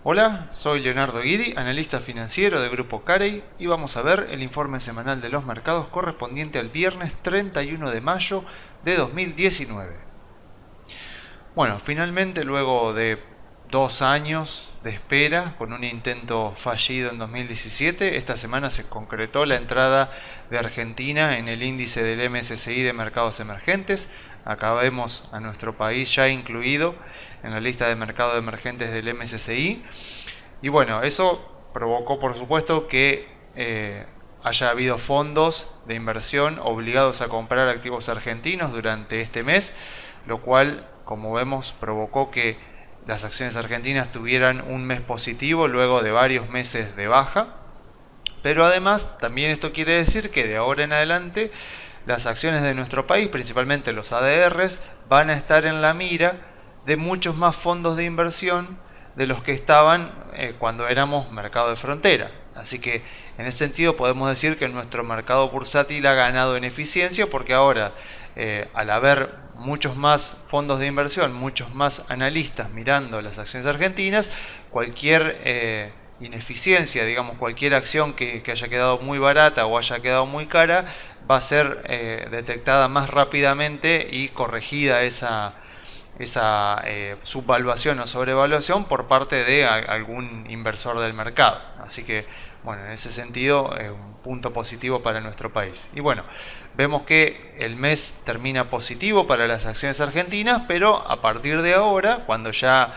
Hola, soy Leonardo Guidi, analista financiero de Grupo Carey, y vamos a ver el informe semanal de los mercados correspondiente al viernes 31 de mayo de 2019. Bueno, finalmente luego de 2 años de espera, con un intento fallido en 2017, esta semana se concretó la entrada de Argentina en el índice del MSCI de mercados emergentes. Acá vemos a nuestro país ya incluido en la lista de mercados emergentes del MSCI. Y bueno, eso provocó por supuesto que haya habido fondos de inversión obligados a comprar activos argentinos durante este mes, lo cual, como vemos, provocó que las acciones argentinas tuvieran un mes positivo luego de varios meses de baja. Pero además también esto quiere decir que de ahora en adelante las acciones de nuestro país, principalmente los ADRs, van a estar en la mira de muchos más fondos de inversión de los que estaban cuando éramos mercado de frontera. Así que en ese sentido podemos decir que nuestro mercado bursátil ha ganado en eficiencia, porque ahora al haber muchos más fondos de inversión, muchos más analistas mirando las acciones argentinas, cualquier ineficiencia, digamos, cualquier acción que haya quedado muy barata o haya quedado muy cara, va a ser detectada más rápidamente y corregida esa subvaluación o sobrevaluación por parte de algún inversor del mercado. Así que, bueno, en ese sentido, un punto positivo para nuestro país. Y bueno, vemos que el mes termina positivo para las acciones argentinas, pero a partir de ahora, cuando ya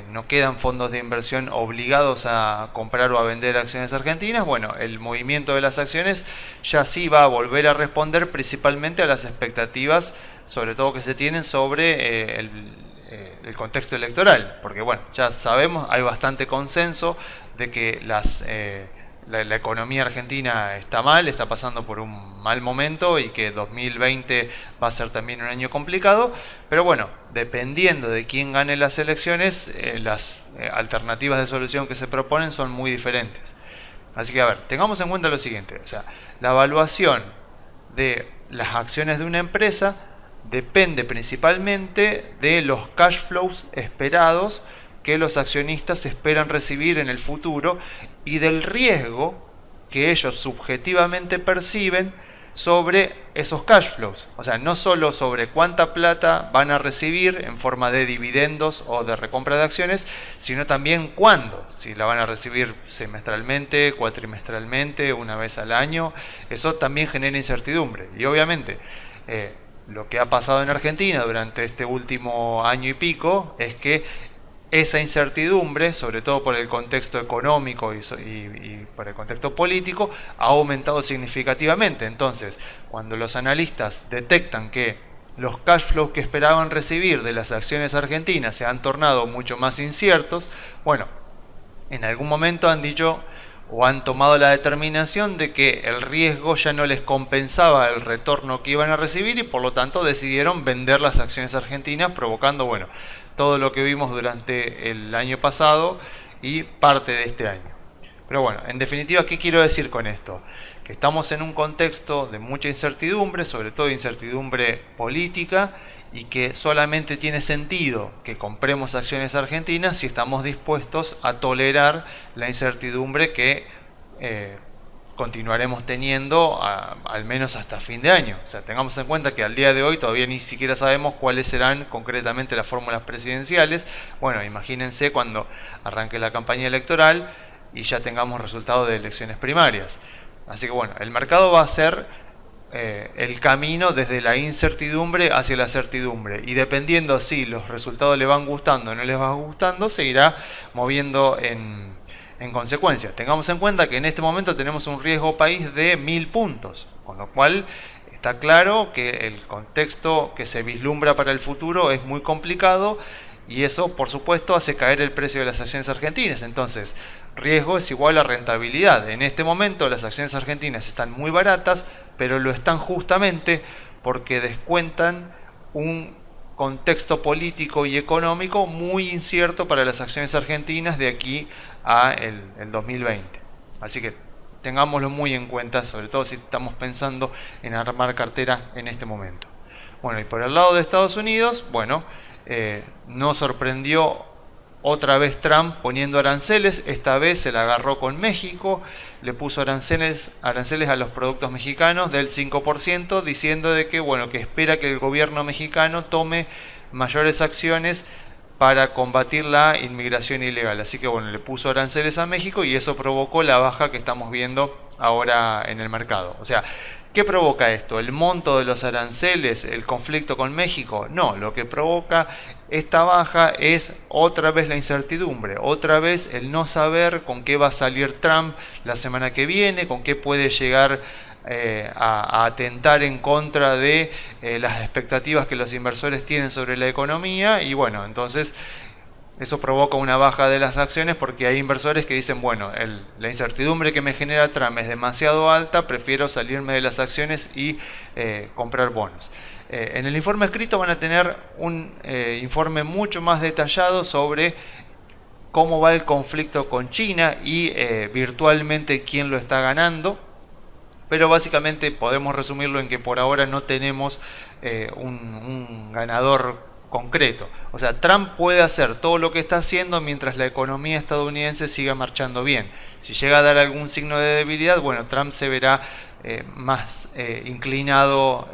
no quedan fondos de inversión obligados a comprar o a vender acciones argentinas, bueno, el movimiento de las acciones ya sí va a volver a responder principalmente a las expectativas, sobre todo que se tienen sobre el contexto electoral, porque bueno, ya sabemos, hay bastante consenso de que la economía argentina está mal, está pasando por un mal momento y que 2020 va a ser también un año complicado, pero bueno, dependiendo de quién gane las elecciones, las alternativas de solución que se proponen son muy diferentes. Así que a ver, tengamos en cuenta lo siguiente, o sea, la evaluación de las acciones de una empresa depende principalmente de los cash flows esperados que los accionistas esperan recibir en el futuro y del riesgo que ellos subjetivamente perciben sobre esos cash flows. O sea, no solo sobre cuánta plata van a recibir en forma de dividendos o de recompra de acciones, sino también cuándo. Si la van a recibir semestralmente, cuatrimestralmente, una vez al año. Eso también genera incertidumbre. Y obviamente, lo que ha pasado en Argentina durante este último año y pico es que esa incertidumbre, sobre todo por el contexto económico y por el contexto político, ha aumentado significativamente. Entonces, cuando los analistas detectan que los cash flows que esperaban recibir de las acciones argentinas se han tornado mucho más inciertos, bueno, en algún momento han dicho o han tomado la determinación de que el riesgo ya no les compensaba el retorno que iban a recibir y por lo tanto decidieron vender las acciones argentinas, provocando, bueno, todo lo que vimos durante el año pasado y parte de este año. Pero bueno, en definitiva, ¿qué quiero decir con esto? Que estamos en un contexto de mucha incertidumbre, sobre todo incertidumbre política, y que solamente tiene sentido que compremos acciones argentinas si estamos dispuestos a tolerar la incertidumbre que continuaremos teniendo al menos hasta fin de año. O sea, tengamos en cuenta que al día de hoy todavía ni siquiera sabemos cuáles serán concretamente las fórmulas presidenciales. Bueno, imagínense cuando arranque la campaña electoral y ya tengamos resultados de elecciones primarias. Así que bueno, el mercado va a ser el camino desde la incertidumbre hacia la certidumbre, y dependiendo si los resultados le van gustando o no les van gustando, se irá moviendo en consecuencia. Tengamos en cuenta que en este momento tenemos un riesgo país de 1000 puntos, con lo cual está claro que el contexto que se vislumbra para el futuro es muy complicado, y eso por supuesto hace caer el precio de las acciones argentinas. Entonces, riesgo es igual a rentabilidad. En este momento las acciones argentinas están muy baratas, pero lo están justamente porque descuentan un contexto político y económico muy incierto para las acciones argentinas de aquí a el 2020. Así que tengámoslo muy en cuenta, sobre todo si estamos pensando en armar cartera en este momento. Bueno, y por el lado de Estados Unidos, bueno, no sorprendió otra vez Trump poniendo aranceles, esta vez se la agarró con México, le puso aranceles a los productos mexicanos del 5%, diciendo de que, bueno, que espera que el gobierno mexicano tome mayores acciones para combatir la inmigración ilegal. Así que bueno, le puso aranceles a México y eso provocó la baja que estamos viendo ahora en el mercado. O sea, ¿qué provoca esto? ¿El monto de los aranceles? ¿El conflicto con México? No, lo que provoca esta baja es otra vez la incertidumbre, otra vez el no saber con qué va a salir Trump la semana que viene, con qué puede llegar a atentar en contra de las expectativas que los inversores tienen sobre la economía. Y bueno, entonces eso provoca una baja de las acciones porque hay inversores que dicen, bueno, la incertidumbre que me genera Trump es demasiado alta, prefiero salirme de las acciones y comprar bonos. En el informe escrito van a tener un informe mucho más detallado sobre cómo va el conflicto con China y virtualmente quién lo está ganando. Pero básicamente podemos resumirlo en que por ahora no tenemos un ganador concreto. O sea, Trump puede hacer todo lo que está haciendo mientras la economía estadounidense siga marchando bien. Si llega a dar algún signo de debilidad, bueno, Trump se verá más inclinado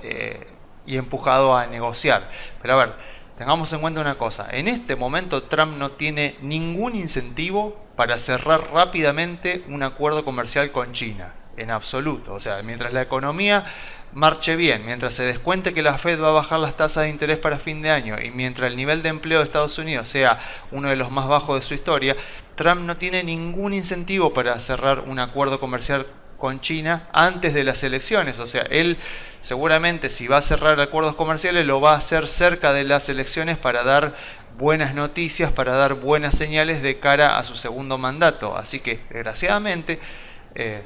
y empujado a negociar. Pero a ver, tengamos en cuenta una cosa. En este momento Trump no tiene ningún incentivo para cerrar rápidamente un acuerdo comercial con China. En absoluto. O sea, mientras la economía marche bien, mientras se descuente que la Fed va a bajar las tasas de interés para fin de año y mientras el nivel de empleo de Estados Unidos sea uno de los más bajos de su historia, Trump no tiene ningún incentivo para cerrar un acuerdo comercial con China antes de las elecciones. O sea, él seguramente si va a cerrar acuerdos comerciales lo va a hacer cerca de las elecciones para dar buenas noticias, para dar buenas señales de cara a su segundo mandato. Así que, desgraciadamente,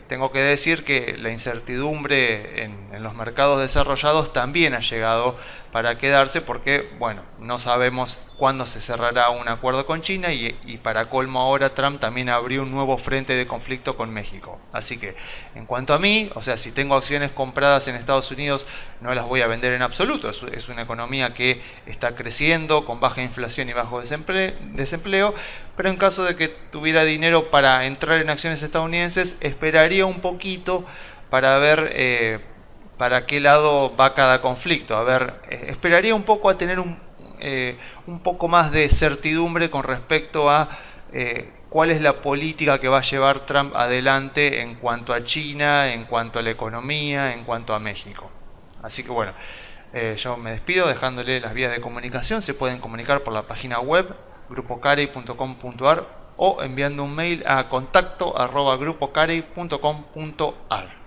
tengo que decir que la incertidumbre en los mercados desarrollados también ha llegado para quedarse porque, bueno, no sabemos cuándo se cerrará un acuerdo con China y para colmo ahora Trump también abrió un nuevo frente de conflicto con México. Así que, en cuanto a mí, o sea, si tengo acciones compradas en Estados Unidos, no las voy a vender en absoluto. Es una economía que está creciendo con baja inflación y bajo desempleo, pero en caso de que tuviera dinero para entrar en acciones estadounidenses, esperaría un poquito para ver para qué lado va cada conflicto. A ver, esperaría un poco a tener un poco más de certidumbre con respecto a cuál es la política que va a llevar Trump adelante en cuanto a China, en cuanto a la economía, en cuanto a México. Así que bueno, yo me despido dejándole las vías de comunicación. Se pueden comunicar por la página web grupocarey.com.ar o enviando un mail a contacto@grupocarey.com.ar.